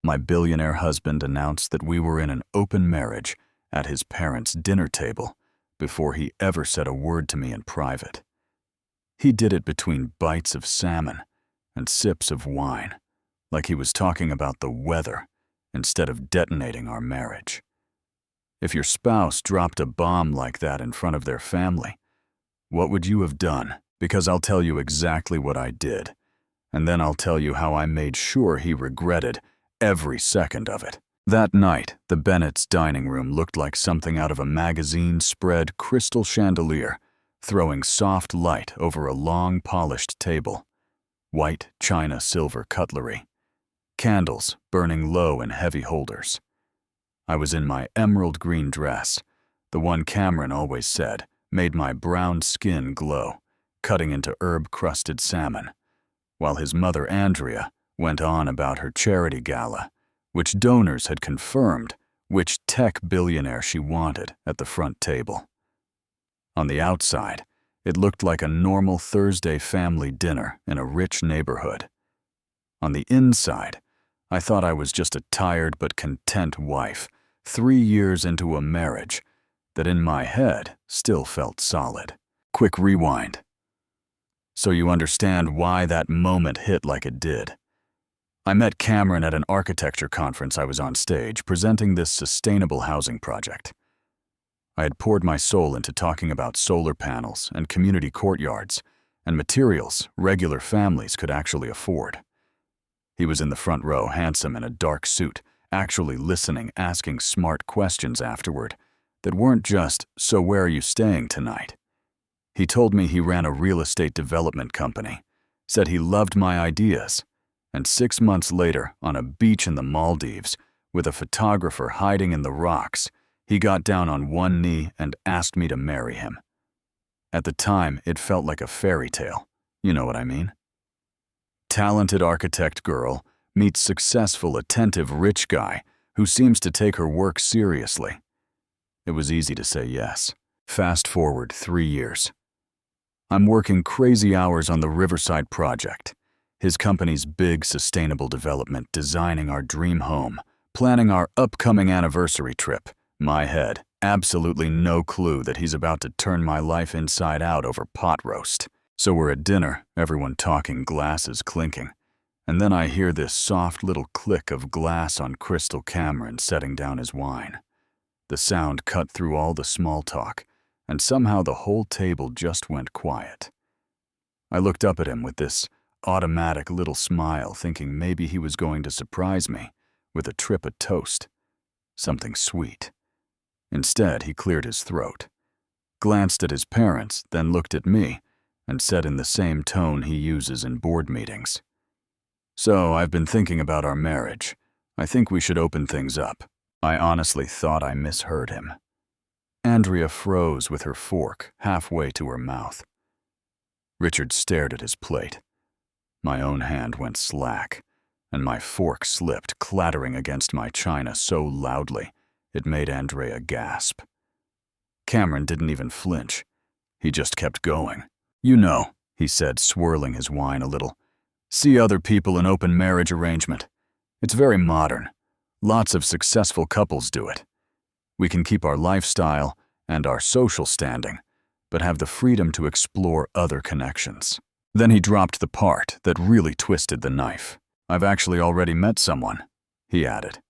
My billionaire husband announced that we were in an open marriage at his parents' dinner table before he ever said a word to me in private. He did it between bites of salmon and sips of wine, like he was talking about the weather instead of detonating our marriage. If your spouse dropped a bomb like that in front of their family, what would you have done? Because I'll tell you exactly what I did, and then I'll tell you how I made sure he regretted every second of it. That night, the Bennett's dining room looked like something out of a magazine-spread crystal chandelier, throwing soft light over a long, polished table. White china silver cutlery. Candles burning low in heavy holders. I was in my emerald green dress, the one Cameron always said made my brown skin glow, cutting into herb-crusted salmon, while his mother Andrea went on about her charity gala, which donors had confirmed which tech billionaire she wanted at the front table. On the outside, it looked like a normal Thursday family dinner in a rich neighborhood. On the inside, I thought I was just a tired but content wife, 3 years into a marriage that in my head still felt solid. Quick rewind. So you understand why that moment hit like it did. I met Cameron at an architecture conference I was on stage presenting this sustainable housing project. I had poured my soul into talking about solar panels and community courtyards and materials regular families could actually afford. He was in the front row, handsome in a dark suit, actually listening, asking smart questions afterward that weren't just, "So where are you staying tonight?" He told me he ran a real estate development company, said he loved my ideas, and 6 months later, on a beach in the Maldives, with a photographer hiding in the rocks, he got down on one knee and asked me to marry him. At the time, it felt like a fairy tale. You know what I mean? Talented architect girl meets successful, attentive, rich guy who seems to take her work seriously. It was easy to say yes. Fast forward 3 years. I'm working crazy hours on the Riverside project, his company's big sustainable development, designing our dream home, planning our upcoming anniversary trip. My head, absolutely no clue that he's about to turn my life inside out over pot roast. So we're at dinner, everyone talking, glasses clinking. And then I hear this soft little click of glass on crystal Cameron setting down his wine. The sound cut through all the small talk, and somehow the whole table just went quiet. I looked up at him with this automatic little smile, thinking maybe he was going to surprise me with a trip of toast, something sweet. Instead, he cleared his throat, glanced at his parents, then looked at me, and said in the same tone he uses in board meetings, "So, I've been thinking about our marriage. I think we should open things up." I honestly thought I misheard him. Andrea froze with her fork halfway to her mouth. Richard stared at his plate. My own hand went slack, and my fork slipped, clattering against my china so loudly it made Andrea gasp. Cameron didn't even flinch. He just kept going. "You know," he said, swirling his wine a little, "see other people in open marriage arrangement. It's very modern. Lots of successful couples do it. We can keep our lifestyle and our social standing, but have the freedom to explore other connections." Then he dropped the part that really twisted the knife. "I've actually already met someone," he added,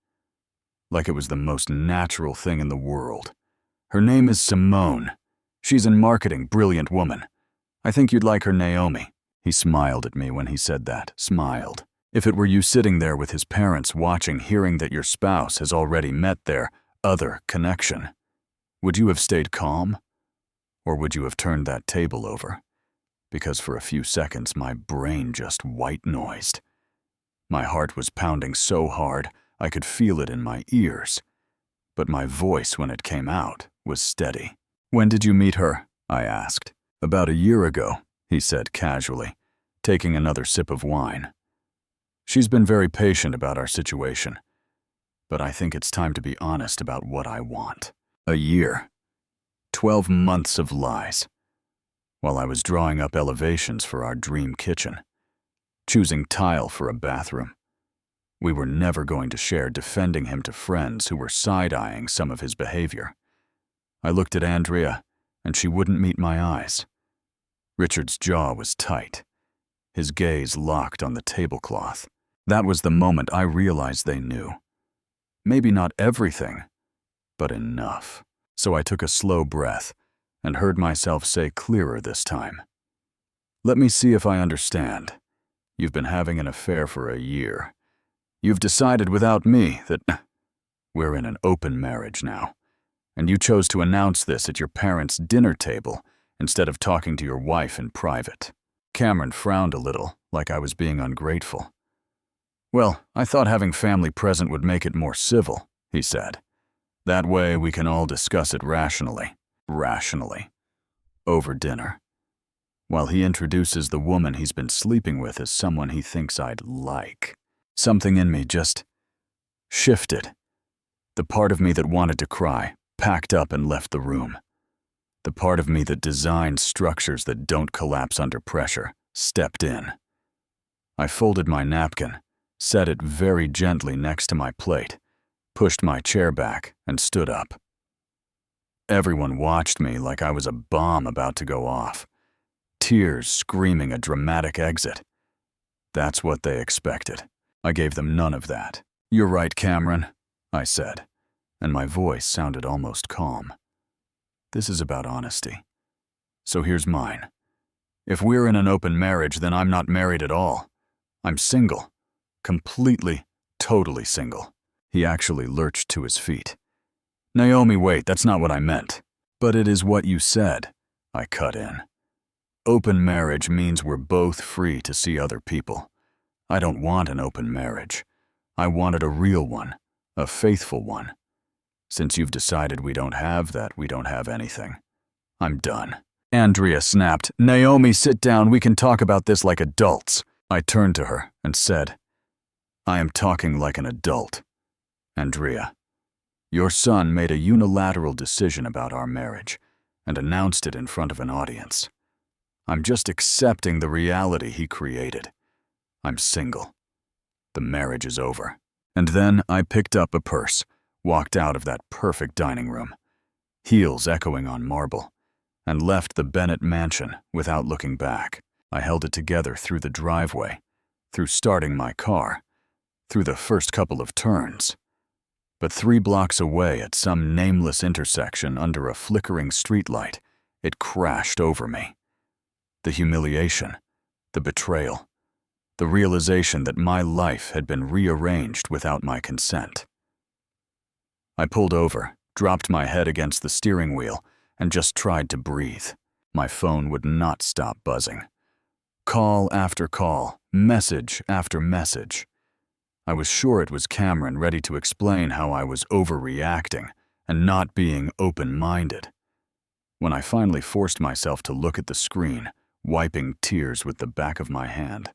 like it was the most natural thing in the world. "Her name is Simone. She's in marketing, brilliant woman. I think you'd like her, Naomi." He smiled at me when he said that, smiled. If it were you sitting there with his parents watching, hearing that your spouse has already met their other connection, would you have stayed calm? Or would you have turned that table over? Because for a few seconds my brain just white noised. My heart was pounding so hard I could feel it in my ears. But my voice, when it came out, was steady. "When did you meet her?" I asked. "About a year ago," he said casually, taking another sip of wine. "She's been very patient about our situation, but I think it's time to be honest about what I want." A year. 12 months of lies. While I was drawing up elevations for our dream kitchen, choosing tile for a bathroom, We were never going to share defending him to friends who were side-eyeing some of his behavior. I looked at Andrea, and she wouldn't meet my eyes. Richard's jaw was tight, his gaze locked on the tablecloth. That was the moment I realized they knew. Maybe not everything, but enough. So I took a slow breath and heard myself say clearer this time. Let me see if I understand. You've been having an affair for a year. You've decided without me that we're in an open marriage now, and you chose to announce this at your parents' dinner table instead of talking to your wife in private. Cameron frowned a little, like I was being ungrateful. Well, I thought having family present would make it more civil, he said. That way we can all discuss it rationally. Over dinner. While he introduces the woman he's been sleeping with as someone he thinks I'd like. Something in me just shifted. The part of me that wanted to cry packed up and left the room. The part of me that designed structures that don't collapse under pressure stepped in. I folded my napkin, set it very gently next to my plate, pushed my chair back, and stood up. Everyone watched me like I was a bomb about to go off. Tears screaming a dramatic exit. That's what they expected. I gave them none of that. You're right, Cameron, I said, and my voice sounded almost calm. This is about honesty. So here's mine. If we're in an open marriage, then I'm not married at all. I'm single. Completely, totally single. He actually lurched to his feet. Naomi, wait, that's not what I meant. But it is what you said, I cut in. Open marriage means we're both free to see other people. I don't want an open marriage. I wanted a real one, a faithful one. Since you've decided we don't have that, we don't have anything. I'm done. Andrea snapped, Naomi, sit down, we can talk about this like adults. I turned to her and said, I am talking like an adult. Andrea, your son made a unilateral decision about our marriage and announced it in front of an audience. I'm just accepting the reality he created. I'm single. The marriage is over. And then I picked up a purse, walked out of that perfect dining room, heels echoing on marble, and left the Bennett mansion without looking back. I held it together through the driveway, through starting my car, through the first couple of turns. But 3 blocks away at some nameless intersection under a flickering streetlight, it crashed over me. The humiliation, the betrayal, the realization that my life had been rearranged without my consent. I pulled over, dropped my head against the steering wheel, and just tried to breathe. My phone would not stop buzzing. Call after call, message after message. I was sure it was Cameron ready to explain how I was overreacting and not being open-minded. When I finally forced myself to look at the screen, wiping tears with the back of my hand,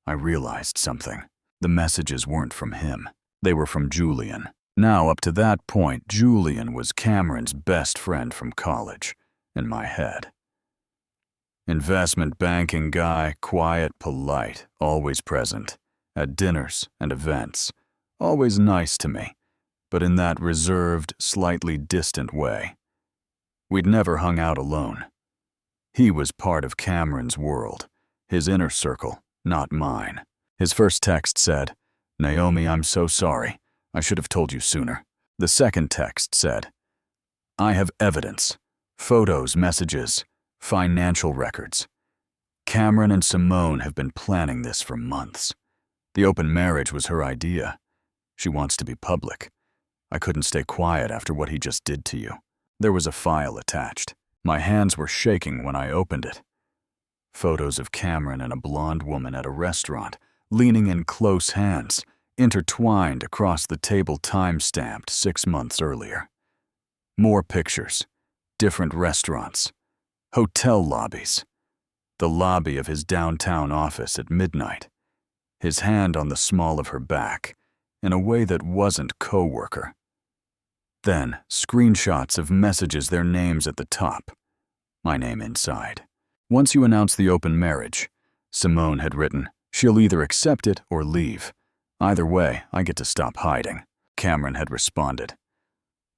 I realized something. The messages weren't from him. They were from Julian. Now, up to that point, Julian was Cameron's best friend from college, in my head. Investment banking guy, quiet, polite, always present, at dinners and events, always nice to me, but in that reserved, slightly distant way. We'd never hung out alone. He was part of Cameron's world, his inner circle, not mine. His first text said, Naomi, I'm so sorry. I should have told you sooner. The second text said, I have evidence, photos, messages, financial records. Cameron and Simone have been planning this for months. The open marriage was her idea. She wants to be public. I couldn't stay quiet after what he just did to you. There was a file attached. My hands were shaking when I opened it. Photos of Cameron and a blonde woman at a restaurant, leaning in close hands, intertwined across the table time-stamped 6 months earlier. More pictures, different restaurants, hotel lobbies, the lobby of his downtown office at midnight, his hand on the small of her back, in a way that wasn't coworker. Then, screenshots of messages, their names at the top, my name inside. Once you announce the open marriage, Simone had written, she'll either accept it or leave. Either way, I get to stop hiding, Cameron had responded.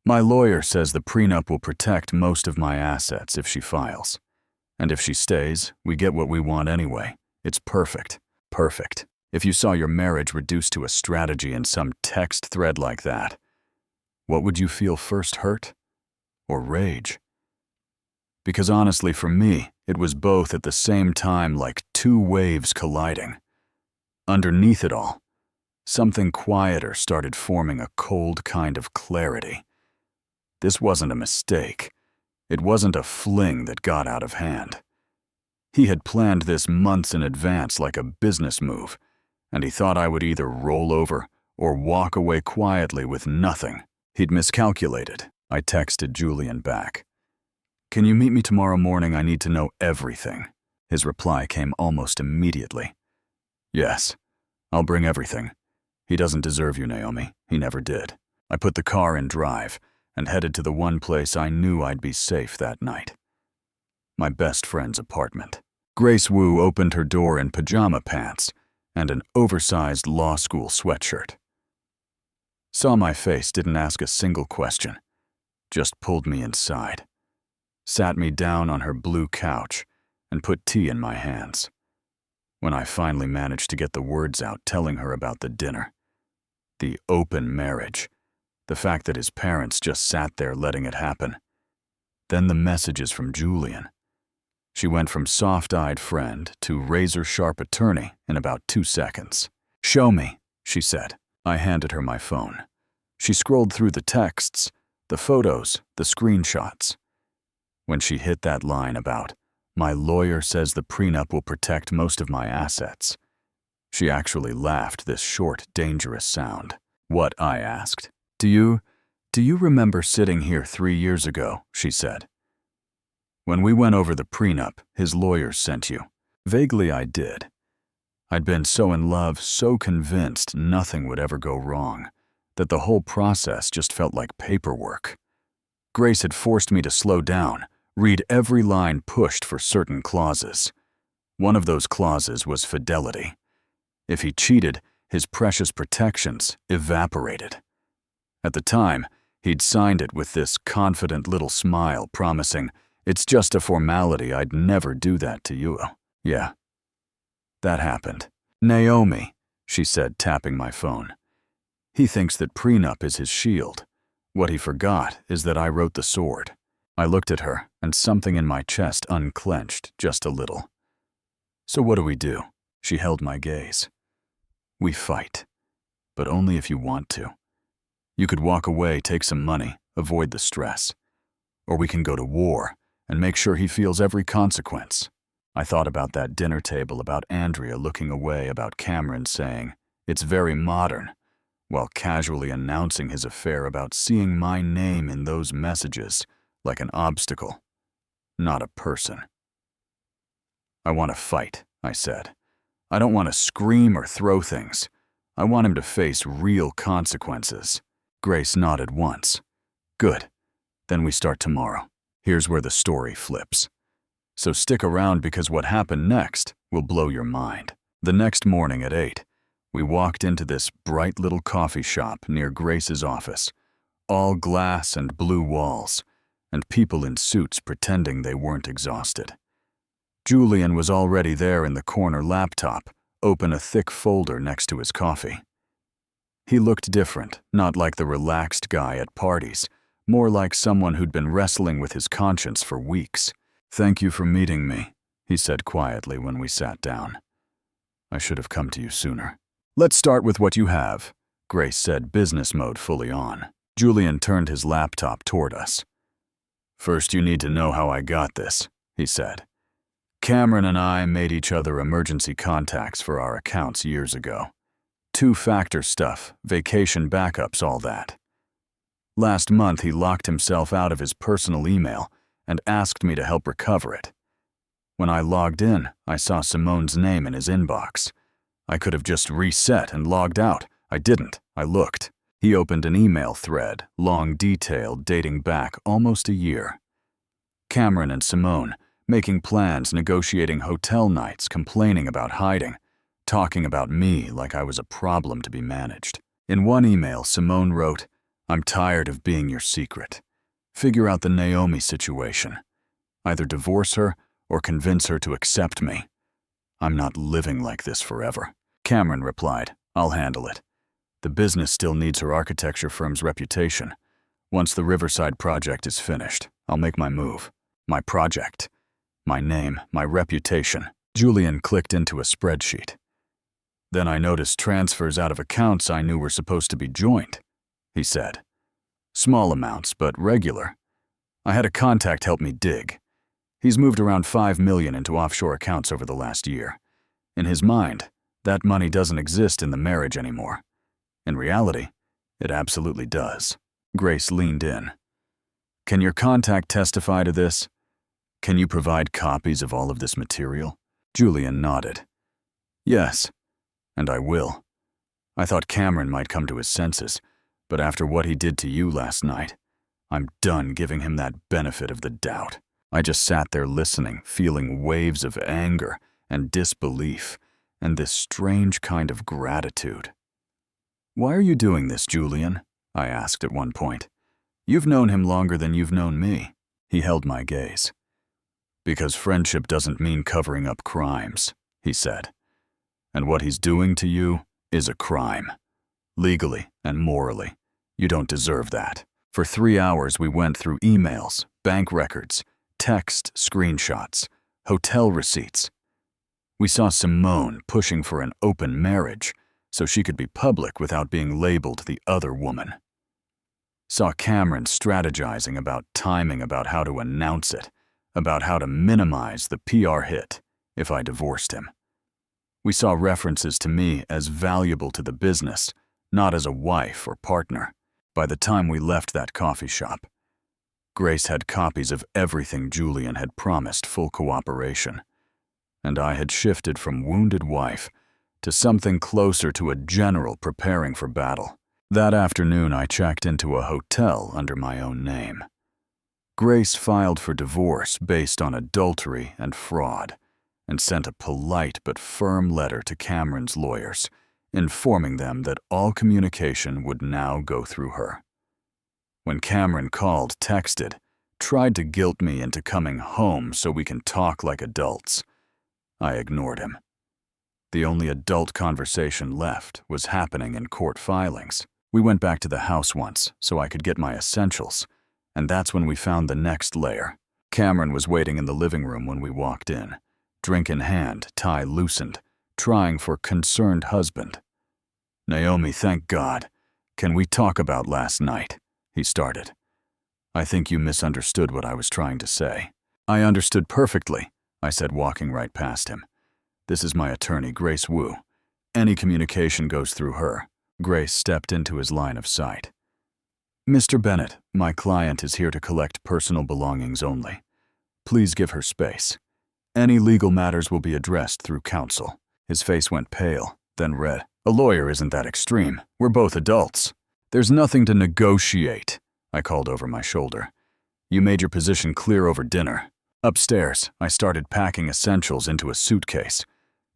My lawyer says the prenup will protect most of my assets if she files. And if she stays, we get what we want anyway. It's perfect. Perfect. If you saw your marriage reduced to a strategy in some text thread like that, what would you feel first, hurt or rage? Because honestly, for me, it was both at the same time, like two waves colliding. Underneath it all, something quieter started forming, a cold kind of clarity. This wasn't a mistake. It wasn't a fling that got out of hand. He had planned this months in advance like a business move, and he thought I would either roll over or walk away quietly with nothing. He'd miscalculated. I texted Julian back. Can you meet me tomorrow morning? I need to know everything. His reply came almost immediately. Yes, I'll bring everything. He doesn't deserve you, Naomi. He never did. I put the car in drive and headed to the one place I knew I'd be safe that night. My best friend's apartment. Grace Wu opened her door in pajama pants and an oversized law school sweatshirt. Saw my face, didn't ask a single question. Just pulled me inside. Sat me down on her blue couch and put tea in my hands. When I finally managed to get the words out telling her about the dinner, the open marriage, the fact that his parents just sat there letting it happen. Then the messages from Julian. She went from soft-eyed friend to razor-sharp attorney in about 2 seconds. Show me, she said. I handed her my phone. She scrolled through the texts, the photos, the screenshots. When she hit that line about, my lawyer says the prenup will protect most of my assets, she actually laughed this short, dangerous sound. What? I asked. Do you remember sitting here 3 years ago? She said. When we went over the prenup, his lawyers sent you. Vaguely I did. I'd been so in love, so convinced nothing would ever go wrong, that the whole process just felt like paperwork. Grace had forced me to slow down, read every line pushed for certain clauses. One of those clauses was fidelity. If he cheated, his precious protections evaporated. At the time, he'd signed it with this confident little smile promising, it's just a formality, I'd never do that to you. Yeah. That happened. Naomi, she said, tapping my phone. He thinks that prenup is his shield. What he forgot is that I wrote the sword. I looked at her, and something in my chest unclenched just a little. So what do we do? She held my gaze. We fight, but only if you want to. You could walk away, take some money, avoid the stress. Or we can go to war and make sure he feels every consequence. I thought about that dinner table, about Andrea looking away, about Cameron saying, it's very modern, while casually announcing his affair, about seeing my name in those messages like an obstacle, not a person. I want to fight, I said. I don't want to scream or throw things. I want him to face real consequences. Grace nodded once. Good. Then we start tomorrow. Here's where the story flips. So stick around because what happened next will blow your mind. The next morning at 8, we walked into this bright little coffee shop near Grace's office. All glass and blue walls, and people in suits pretending they weren't exhausted. Julian was already there in the corner, laptop, open, a thick folder next to his coffee. He looked different, not like the relaxed guy at parties, more like someone who'd been wrestling with his conscience for weeks. Thank you for meeting me, he said quietly when we sat down. I should have come to you sooner. Let's start with what you have, Grace said, business mode fully on. Julian turned his laptop toward us. First, you need to know how I got this, he said. Cameron and I made each other emergency contacts for our accounts years ago. 2-factor stuff, vacation backups, all that. Last month, he locked himself out of his personal email and asked me to help recover it. When I logged in, I saw Simone's name in his inbox. I could have just reset and logged out. I didn't. I looked. He opened an email thread, long, detailed, dating back almost a year. Cameron and Simone, making plans, negotiating hotel nights, complaining about hiding, talking about me like I was a problem to be managed. In one email, Simone wrote, "I'm tired of being your secret. Figure out the Naomi situation. Either divorce her or convince her to accept me. I'm not living like this forever." Cameron replied, "I'll handle it. The business still needs her architecture firm's reputation. Once the Riverside project is finished, I'll make my move. My project. My name, my reputation." Julian clicked into a spreadsheet. "Then I noticed transfers out of accounts I knew were supposed to be joint," he said. "Small amounts, but regular. I had a contact help me dig. He's moved around $5 million into offshore accounts over the last year. In his mind, that money doesn't exist in the marriage anymore. In reality, it absolutely does." Grace leaned in. "Can your contact testify to this? Can you provide copies of all of this material?" Julian nodded. "Yes, and I will. I thought Cameron might come to his senses, but after what he did to you last night, I'm done giving him that benefit of the doubt." I just sat there listening, feeling waves of anger and disbelief and this strange kind of gratitude. "Why are you doing this, Julian?" I asked at one point. "You've known him longer than you've known me." He held my gaze. "Because friendship doesn't mean covering up crimes," he said. "And what he's doing to you is a crime. Legally and morally, you don't deserve that." For 3 hours we went through emails, bank records, text screenshots, hotel receipts. We saw Simone pushing for an open marriage so she could be public without being labeled the other woman. Saw Cameron strategizing about timing, about how to announce it, about how to minimize the PR hit if I divorced him. We saw references to me as valuable to the business, not as a wife or partner. By the time we left that coffee shop, Grace had copies of everything Julian had promised full cooperation, and I had shifted from wounded wife to something closer to a general preparing for battle. That afternoon I checked into a hotel under my own name. Grace filed for divorce based on adultery and fraud, and sent a polite but firm letter to Cameron's lawyers, informing them that all communication would now go through her. When Cameron called, texted, tried to guilt me into coming home so we can talk like adults, I ignored him. The only adult conversation left was happening in court filings. We went back to the house once so I could get my essentials, and that's when we found the next layer. Cameron was waiting in the living room when we walked in, drink in hand, tie loosened, trying for concerned husband. "Naomi, thank God. Can we talk about last night?" he started. "I think you misunderstood what I was trying to say." "I understood perfectly," I said, walking right past him. "This is my attorney, Grace Wu. Any communication goes through her." Grace stepped into his line of sight. "Mr. Bennett, my client is here to collect personal belongings only. Please give her space. Any legal matters will be addressed through counsel." His face went pale, then red. "A lawyer isn't that extreme. We're both adults." "There's nothing to negotiate," I called over my shoulder. "You made your position clear over dinner." Upstairs, I started packing essentials into a suitcase.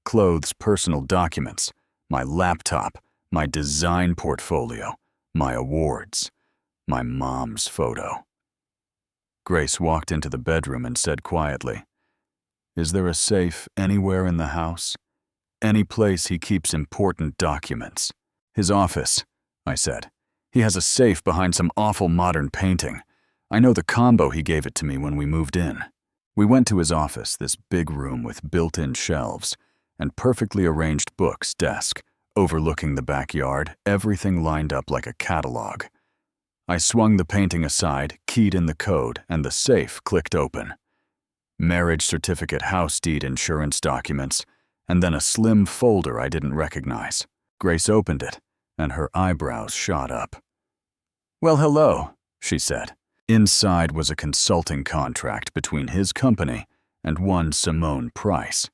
Clothes, personal documents, my laptop, my design portfolio, my awards, my mom's photo. Grace walked into the bedroom and said quietly, "Is there a safe anywhere in the house? Any place he keeps important documents?" "His office," I said. "He has a safe behind some awful modern painting. I know the combo he gave it to me when we moved in." We went to his office, this big room with built-in shelves and perfectly arranged books desk, overlooking the backyard, everything lined up like a catalog. I swung the painting aside, keyed in the code, and the safe clicked open. Marriage certificate, house deed, insurance documents, and then a slim folder I didn't recognize. Grace opened it, and her eyebrows shot up. "Well, hello," she said. Inside was a consulting contract between his company and one Simone Price.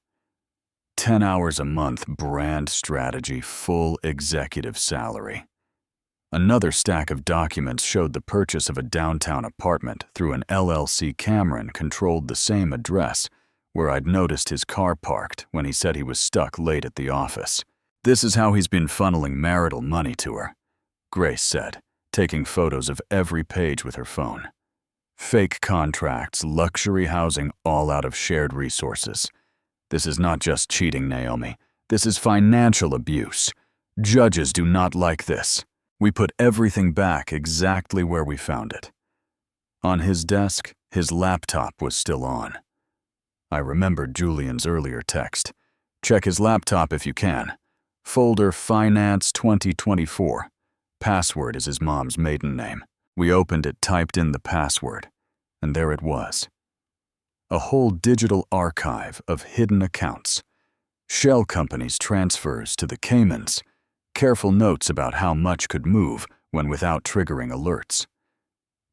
10 hours a month, brand strategy, full executive salary. Another stack of documents showed the purchase of a downtown apartment through an LLC. Cameron controlled the same address, where I'd noticed his car parked when he said he was stuck late at the office. "This is how he's been funneling marital money to her," Grace said, taking photos of every page with her phone. "Fake contracts, luxury housing, all out of shared resources. This is not just cheating, Naomi. This is financial abuse. Judges do not like this." We put everything back exactly where we found it. On his desk, his laptop was still on. I remembered Julian's earlier text. "Check his laptop if you can. Folder Finance 2024. Password is his mom's maiden name." We opened it, typed in the password, and there it was. A whole digital archive of hidden accounts. Shell companies' transfers to the Caymans. Careful notes about how much could move when without triggering alerts.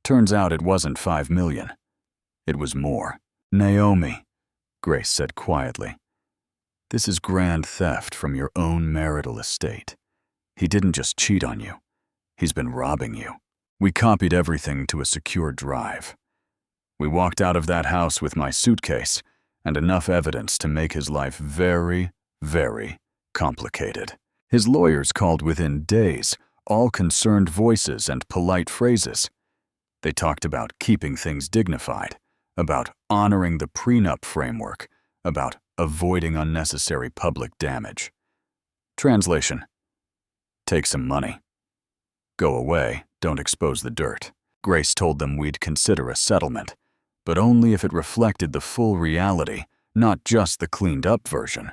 Turns out it wasn't 5 million. It was more. "Naomi," Grace said quietly, "this is grand theft from your own marital estate. He didn't just cheat on you. He's been robbing you." We copied everything to a secure drive. We walked out of that house with my suitcase and enough evidence to make his life very, very complicated. His lawyers called within days, all concerned voices and polite phrases. They talked about keeping things dignified, about honoring the prenup framework, about avoiding unnecessary public damage. Translation: take some money. Go away, don't expose the dirt. Grace told them we'd consider a settlement, but only if it reflected the full reality, not just the cleaned-up version.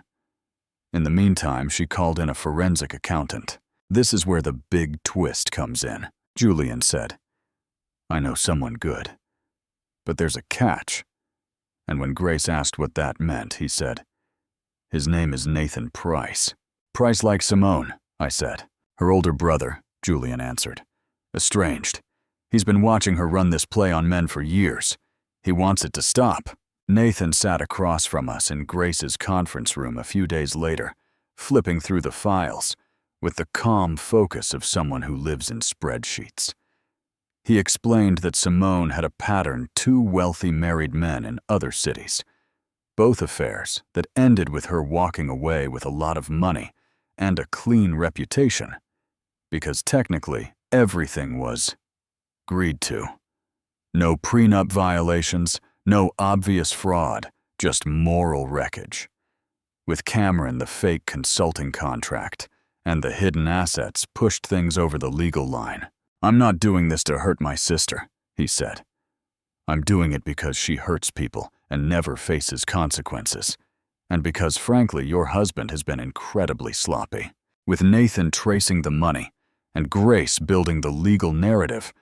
In the meantime, she called in a forensic accountant. "This is where the big twist comes in," Julian said. "I know someone good. But there's a catch." And when Grace asked what that meant, he said, "His name is Nathan Price." "Price like Simone," I said. "Her older brother," Julian answered. "Estranged. He's been watching her run this play on men for years. He wants it to stop." Nathan sat across from us in Grace's conference room a few days later, flipping through the files, with the calm focus of someone who lives in spreadsheets. He explained that Simone had a pattern 2 wealthy married men in other cities, both affairs that ended with her walking away with a lot of money and a clean reputation, because technically everything was agreed to. No prenup violations, no obvious fraud, just moral wreckage. With Cameron, the fake consulting contract, and the hidden assets pushed things over the legal line. "I'm not doing this to hurt my sister," he said. "I'm doing it because she hurts people and never faces consequences, and because, frankly, your husband has been incredibly sloppy." With Nathan tracing the money and Grace building the legal narrative,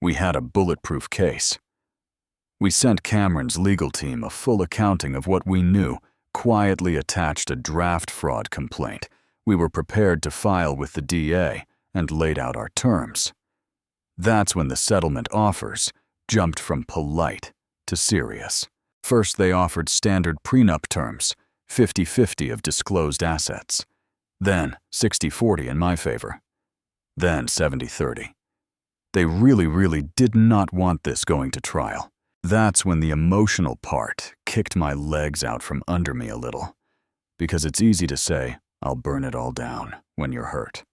we had a bulletproof case. We sent Cameron's legal team a full accounting of what we knew, quietly attached a draft fraud complaint we were prepared to file with the DA, and laid out our terms. That's when the settlement offers jumped from polite to serious. First, they offered standard prenup terms, 50-50 of disclosed assets. Then 60-40 in my favor. Then 70-30. They really did not want this going to trial. That's when the emotional part kicked my legs out from under me a little, because it's easy to say, "I'll burn it all down," when you're hurt.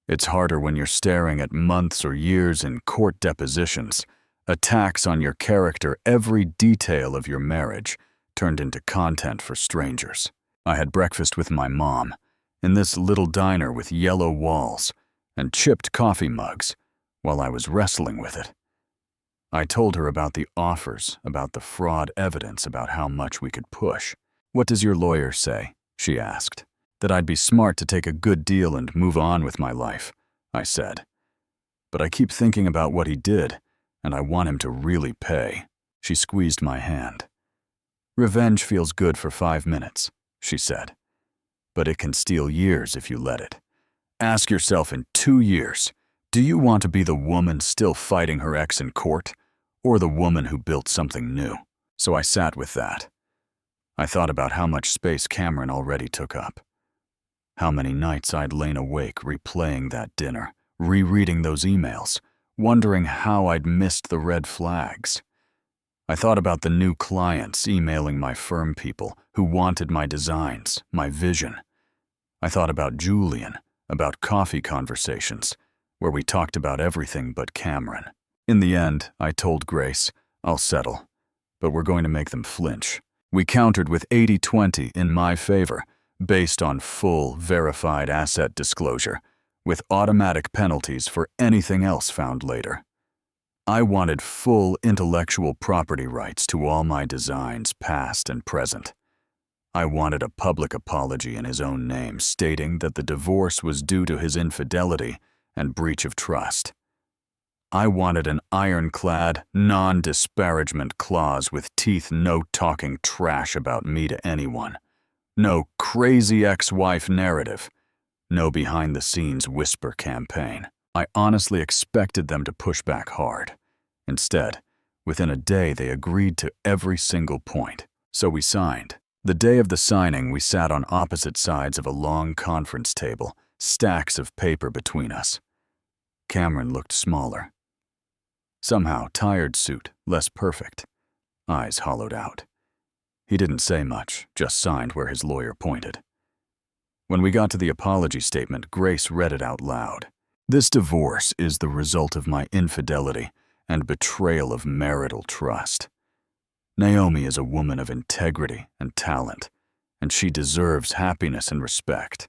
It's harder when you're staring at months or years in court depositions, attacks on your character, every detail of your marriage turned into content for strangers. I had breakfast with my mom in this little diner with yellow walls and chipped coffee mugs while I was wrestling with it. I told her about the offers, about the fraud evidence, about how much we could push. "What does your lawyer say?" she asked. "That I'd be smart to take a good deal and move on with my life," I said. "But I keep thinking about what he did, and I want him to really pay." She squeezed my hand. "Revenge feels good for 5 minutes," she said. "But it can steal years if you let it. Ask yourself in 2 years, do you want to be the woman still fighting her ex in court, or the woman who built something new?" So I sat with that. I thought about how much space Cameron already took up. How many nights I'd lain awake replaying that dinner, rereading those emails, wondering how I'd missed the red flags. I thought about the new clients emailing my firm people who wanted my designs, my vision. I thought about Julian, about coffee conversations, where we talked about everything but Cameron. In the end, I told Grace, I'll settle, but we're going to make them flinch. We countered with 80-20 in my favor, based on full, verified asset disclosure, with automatic penalties for anything else found later. I wanted full intellectual property rights to all my designs, past and present. I wanted a public apology in his own name stating that the divorce was due to his infidelity and breach of trust. I wanted an ironclad, non-disparagement clause with teeth no talking trash about me to anyone. No crazy ex-wife narrative. No behind-the-scenes whisper campaign. I honestly expected them to push back hard. Instead, within a day they agreed to every single point. So we signed. The day of the signing, we sat on opposite sides of a long conference table, stacks of paper between us. Cameron looked smaller. Somehow, tired suit, less perfect. Eyes hollowed out. He didn't say much, just signed where his lawyer pointed. When we got to the apology statement, Grace read it out loud. This divorce is the result of my infidelity and betrayal of marital trust. Naomi is a woman of integrity and talent, and she deserves happiness and respect.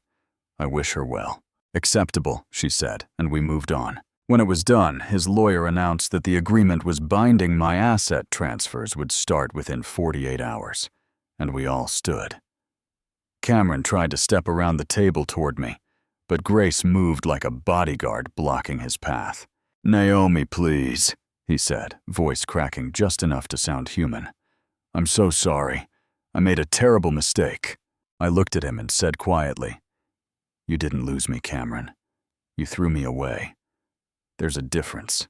I wish her well. Acceptable, she said, and we moved on. When it was done, his lawyer announced that the agreement was binding. My asset transfers would start within 48 hours, and we all stood. Cameron tried to step around the table toward me, but Grace moved like a bodyguard blocking his path. Naomi, please, he said, voice cracking just enough to sound human. I'm so sorry. I made a terrible mistake. I looked at him and said quietly, You didn't lose me, Cameron. You threw me away. There's a difference.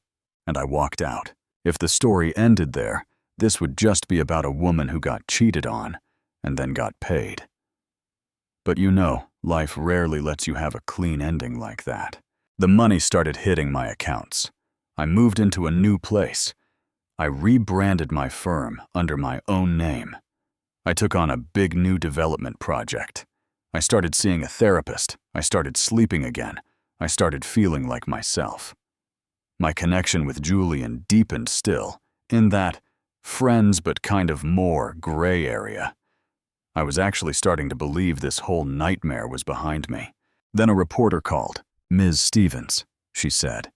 And I walked out. If the story ended there, this would just be about a woman who got cheated on and then got paid. But you know, life rarely lets you have a clean ending like that. The money started hitting my accounts. I moved into a new place. I rebranded my firm under my own name. I took on a big new development project. I started seeing a therapist. I started sleeping again. I started feeling like myself. My connection with Julian deepened still, in that friends but kind of more gray area. I was actually starting to believe this whole nightmare was behind me. Then a reporter called. Ms. Stevens, she said.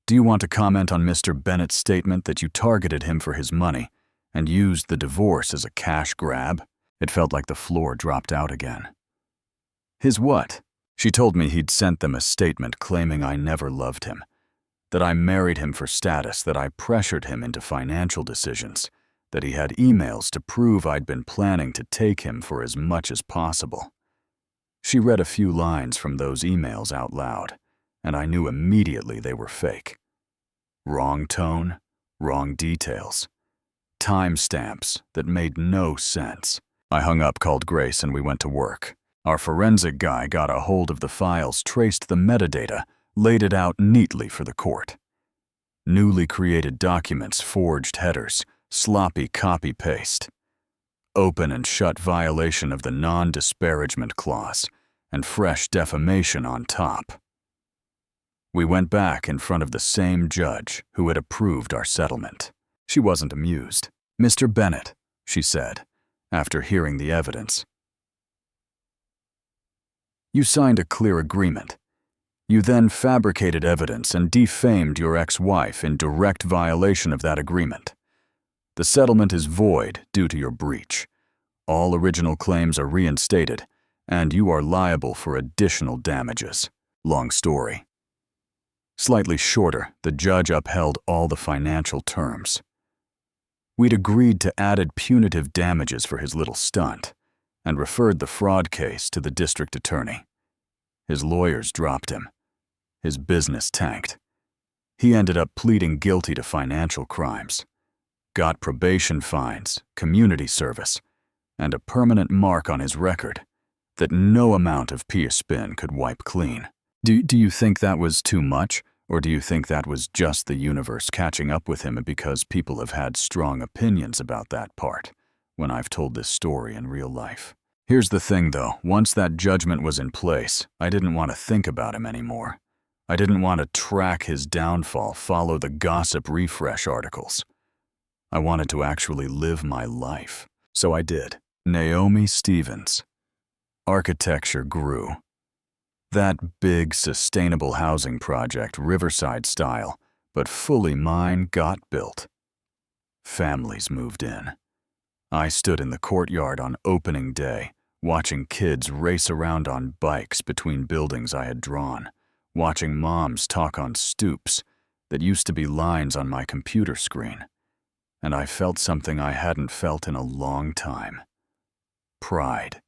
Do you want to comment on Mr. Bennett's statement that you targeted him for his money and used the divorce as a cash grab? It felt like the floor dropped out again. His what? She told me he'd sent them a statement claiming I never loved him, that I married him for status, that I pressured him into financial decisions, that he had emails to prove I'd been planning to take him for as much as possible. She read a few lines from those emails out loud, and I knew immediately they were fake. Wrong tone, wrong details, timestamps that made no sense. I hung up, called Grace, and we went to work. Our forensic guy got a hold of the files, traced the metadata, laid it out neatly for the court. Newly created documents, forged headers, sloppy copy-paste. Open and shut violation of the non-disparagement clause, and fresh defamation on top. We went back in front of the same judge who had approved our settlement. She wasn't amused. Mr. Bennett, she said, after hearing the evidence. You signed a clear agreement. You then fabricated evidence and defamed your ex-wife in direct violation of that agreement. The settlement is void due to your breach. All original claims are reinstated, and you are liable for additional damages. Long story. Slightly shorter, the judge upheld all the financial terms. We'd agreed to added punitive damages for his little stunt, and referred the fraud case to the district attorney. His lawyers dropped him. His business tanked. He ended up pleading guilty to financial crimes, got probation fines, community service, and a permanent mark on his record that no amount of peer spin could wipe clean. Do you think that was too much, Or do you think that was just the universe catching up with him because people have had strong opinions about that part when I've told this story in real life? Here's the thing though, once that judgment was in place, I didn't want to think about him anymore. I didn't want to track his downfall, follow the gossip refresh articles. I wanted to actually live my life. So I did. Naomi Stevens. Architecture grew. That big, sustainable housing project, Riverside style, but fully mine, got built. Families moved in. I stood in the courtyard on opening day, watching kids race around on bikes between buildings I had drawn, watching moms talk on stoops that used to be lines on my computer screen. And I felt something I hadn't felt in a long time. Pride.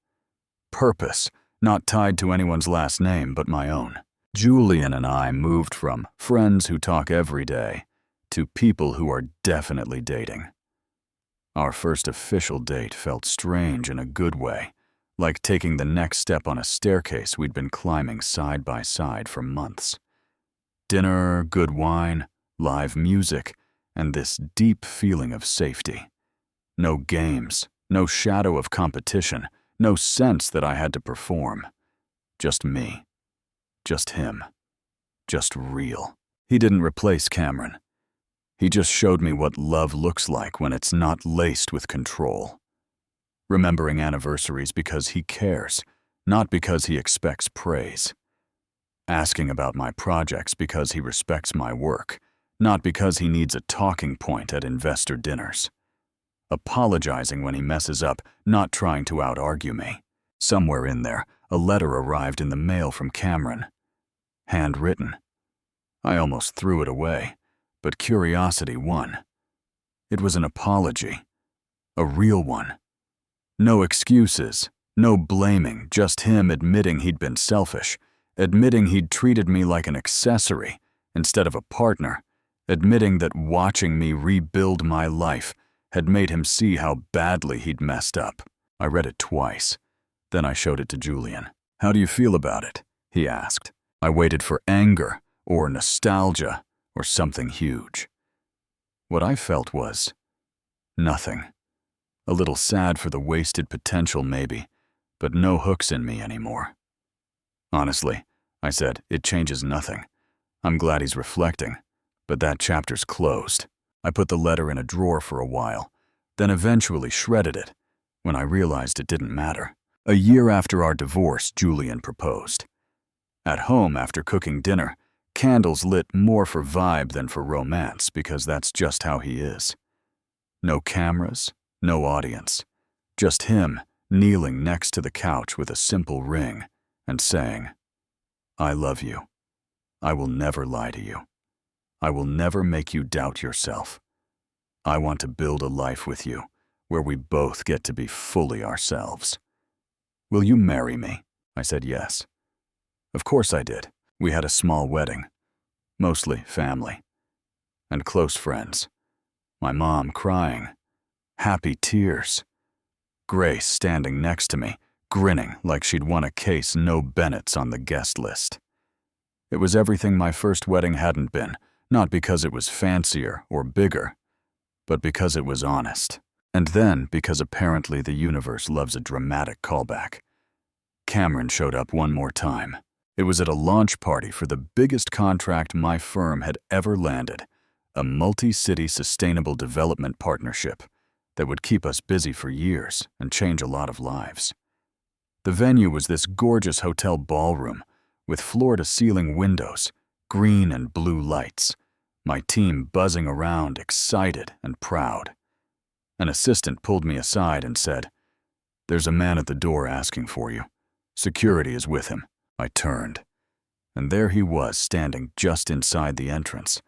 Purpose, not tied to anyone's last name but my own. Julian and I moved from friends who talk every day to people who are definitely dating. Our first official date felt strange in a good way, like taking the next step on a staircase we'd been climbing side by side for months. Dinner, good wine, live music, and this deep feeling of safety. No games, no shadow of competition, no sense that I had to perform. Just me. Just him. Just real. He didn't replace Cameron. He just showed me what love looks like when it's not laced with control. Remembering anniversaries because he cares, not because he expects praise. Asking about my projects because he respects my work, not because he needs a talking point at investor dinners. Apologizing when he messes up, not trying to out-argue me. Somewhere in there, a letter arrived in the mail from Cameron. Handwritten. I almost threw it away, but curiosity won. It was an apology. A real one. No excuses, no blaming, just him admitting he'd been selfish, admitting he'd treated me like an accessory instead of a partner, admitting that watching me rebuild my life had made him see how badly he'd messed up. I read it twice. Then I showed it to Julian. "How do you feel about it?" he asked. I waited for anger or nostalgia or something huge. What I felt was nothing. A little sad for the wasted potential maybe, but no hooks in me anymore. "Honestly," I said, "it changes nothing. I'm glad he's reflecting, but that chapter's closed." I put the letter in a drawer for a while, then eventually shredded it when I realized it didn't matter. A year after our divorce, Julian proposed. At home after cooking dinner, candles lit more for vibe than for romance because that's just how he is. No cameras, no audience, just him kneeling next to the couch with a simple ring and saying, "I love you. I will never lie to you. I will never make you doubt yourself. I want to build a life with you where we both get to be fully ourselves. Will you marry me?" I said yes. Of course I did. We had a small wedding, mostly family, and close friends. My mom crying, happy tears. Grace standing next to me, grinning like she'd won a case no Bennetts on the guest list. It was everything my first wedding hadn't been, not because it was fancier or bigger, but because it was honest. And then because apparently the universe loves a dramatic callback. Cameron showed up one more time. It was at a launch party for the biggest contract my firm had ever landed, a multi-city sustainable development partnership that would keep us busy for years and change a lot of lives. The venue was this gorgeous hotel ballroom with floor-to-ceiling windows, green and blue lights, my team buzzing around, excited and proud. An assistant pulled me aside and said, "There's a man at the door asking for you. Security is with him." I turned, and there he was standing just inside the entrance,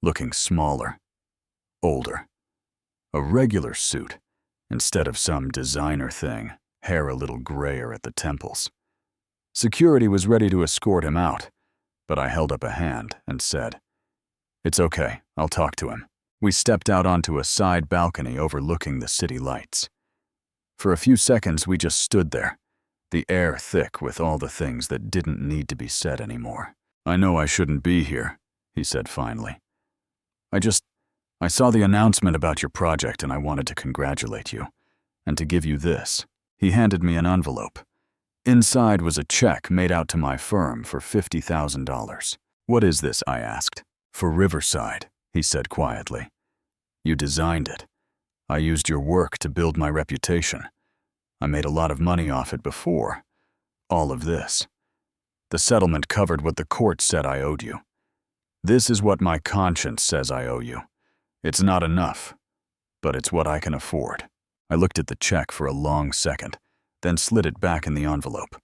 looking smaller, older. A regular suit, instead of some designer thing, hair a little grayer at the temples. Security was ready to escort him out, but I held up a hand and said, "It's okay, I'll talk to him." We stepped out onto a side balcony overlooking the city lights. For a few seconds we just stood there, the air thick with all the things that didn't need to be said anymore. "I know I shouldn't be here," he said finally. I saw the announcement about your project and I wanted to congratulate you, and to give you this." He handed me an envelope. Inside was a check made out to my firm for $50,000. "What is this?" I asked. "For Riverside," he said quietly. "You designed it. I used your work to build my reputation. I made a lot of money off it before. All of this. The settlement covered what the court said I owed you. This is what my conscience says I owe you. It's not enough, but it's what I can afford." I looked at the check for a long second, then slid it back in the envelope.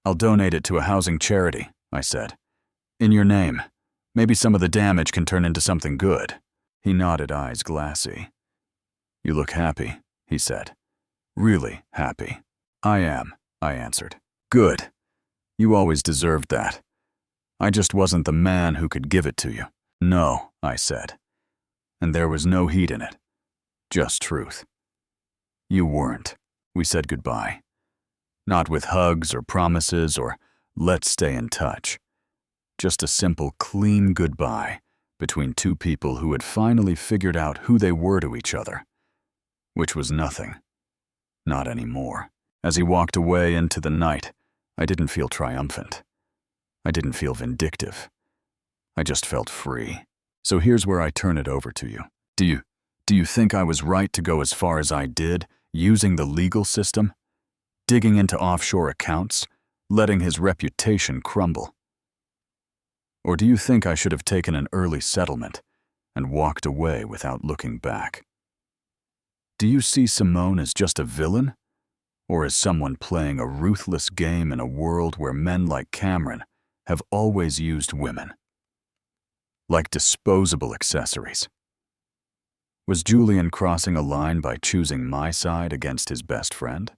"I'll donate it to a housing charity," I said. "In your name. Maybe some of the damage can turn into something good." He nodded, eyes glassy. "You look happy," he said. "Really happy." "I am," I answered. "Good. You always deserved that. I just wasn't the man who could give it to you." "No," I said. And there was no heat in it. Just truth. "You weren't." We said goodbye. Not with hugs or promises or "let's stay in touch." Just a simple, clean goodbye between two people who had finally figured out who they were to each other. Which was nothing. Not anymore. As he walked away into the night, I didn't feel triumphant. I didn't feel vindictive. I just felt free. So here's where I turn it over to you. Do you think I was right to go as far as I did, using the legal system? Digging into offshore accounts? Letting his reputation crumble? Or do you think I should have taken an early settlement and walked away without looking back? Do you see Simone as just a villain? Or as someone playing a ruthless game in a world where men like Cameron have always used women? Like disposable accessories? Was Julian crossing a line by choosing my side against his best friend?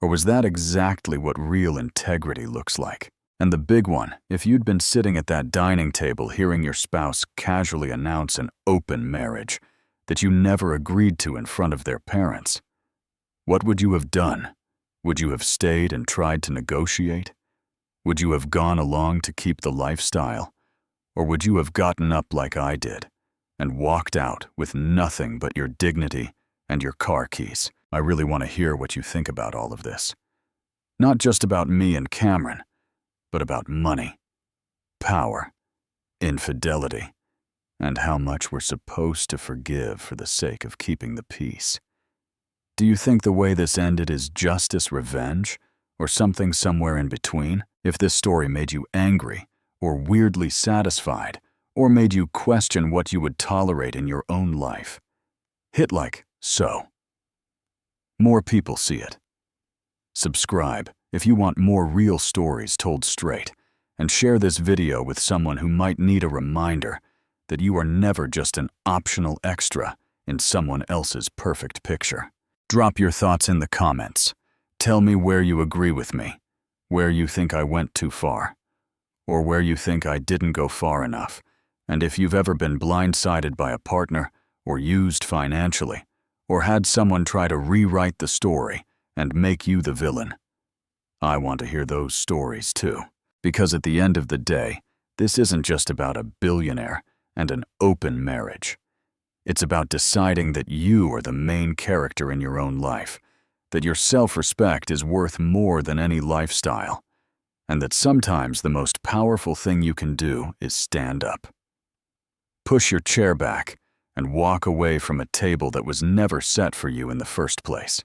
Or was that exactly what real integrity looks like? And the big one, if you'd been sitting at that dining table hearing your spouse casually announce an open marriage that you never agreed to in front of their parents, what would you have done? Would you have stayed and tried to negotiate? Would you have gone along to keep the lifestyle? Or would you have gotten up like I did and walked out with nothing but your dignity and your car keys? I really want to hear what you think about all of this. Not just about me and Cameron, but about money, power, infidelity, and how much we're supposed to forgive for the sake of keeping the peace. Do you think the way this ended is justice, revenge, or something somewhere in between? If this story made you angry, or weirdly satisfied, or made you question what you would tolerate in your own life, hit like so. More people see it. Subscribe if you want more real stories told straight, and share this video with someone who might need a reminder that you are never just an optional extra in someone else's perfect picture. Drop your thoughts in the comments. Tell me where you agree with me, where you think I went too far, or where you think I didn't go far enough, and if you've ever been blindsided by a partner, or used financially, or had someone try to rewrite the story and make you the villain. I want to hear those stories too, because at the end of the day, this isn't just about a billionaire and an open marriage. It's about deciding that you are the main character in your own life, that your self-respect is worth more than any lifestyle, and that sometimes the most powerful thing you can do is stand up. Push your chair back and walk away from a table that was never set for you in the first place.